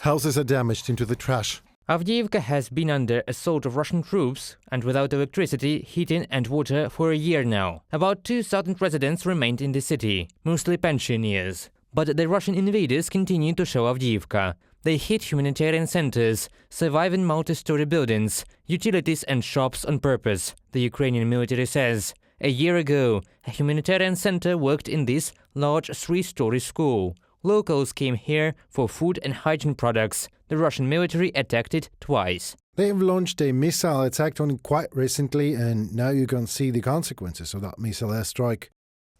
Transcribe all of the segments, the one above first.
Houses are damaged into the trash. Avdiivka has been under assault of Russian troops and without electricity, heating and water for a year now. About 2,000 residents remained in the city, mostly pensioners. But the Russian invaders continue to show Avdiivka. They hit humanitarian centers, surviving multi-story buildings, utilities and shops on purpose, the Ukrainian military says. A year ago, a humanitarian center worked in this large 3-story school. Locals came here for food and hygiene products. The Russian military attacked it twice. They have launched a missile attack on it quite recently, and now you can see the consequences of that missile airstrike.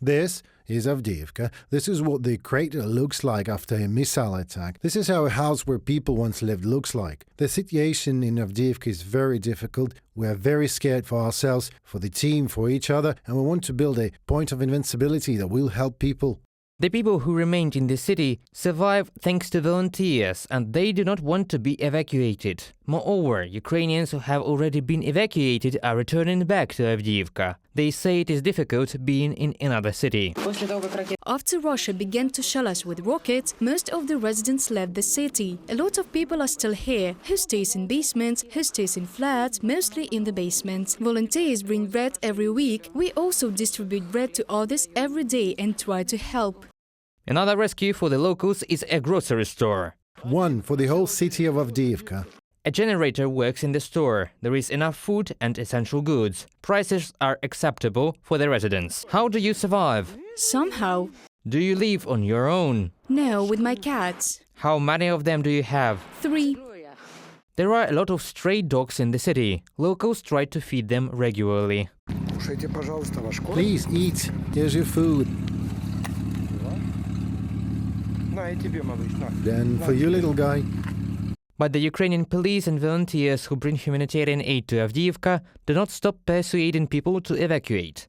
This is Avdiivka. This is what the crater looks like after a missile attack. This is how a house where people once lived looks like. The situation in Avdiivka is very difficult. We are very scared for ourselves, for the team, for each other, and we want to build a point of invincibility that will help people. The people who remained in the city survive thanks to volunteers, and they do not want to be evacuated. Moreover, Ukrainians who have already been evacuated are returning back to Avdiivka. They say it is difficult being in another city. After Russia began to shell us with rockets, most of the residents left the city. A lot of people are still here, who stays in basements, who stays in flats, mostly in the basements. Volunteers bring bread every week. We also distribute bread to others every day and try to help. Another rescue for the locals is a grocery store. One for the whole city of Avdiivka. A generator works in the store. There is enough food and essential goods. Prices are acceptable for the residents. How do you survive? Somehow. Do you live on your own? No, with my cats. How many of them do you have? 3. There are a lot of stray dogs in the city. Locals try to feed them regularly. Please eat. Here's your food. Then for you, little guy. But the Ukrainian police and volunteers who bring humanitarian aid to Avdiivka do not stop persuading people to evacuate.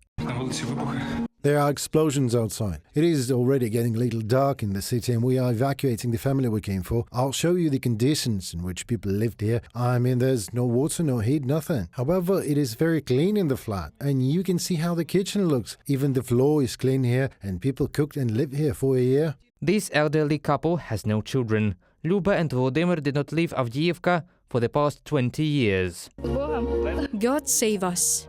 There are explosions outside. It is already getting a little dark in the city and we are evacuating the family we came for. I'll show you the conditions in which people lived here. I mean, there's no water, no heat, nothing. However, it is very clean in the flat and you can see how the kitchen looks. Even the floor is clean here and people cooked and lived here for a year. This elderly couple has no children. Luba and Volodymyr did not leave Avdiivka for the past 20 years. God save us.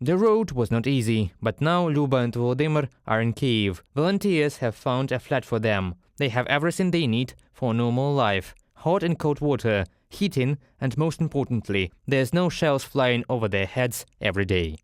The road was not easy, but now Luba and Volodymyr are in Kyiv. Volunteers have found a flat for them. They have everything they need for a normal life. Hot and cold water, heating, and most importantly, there's no shells flying over their heads every day.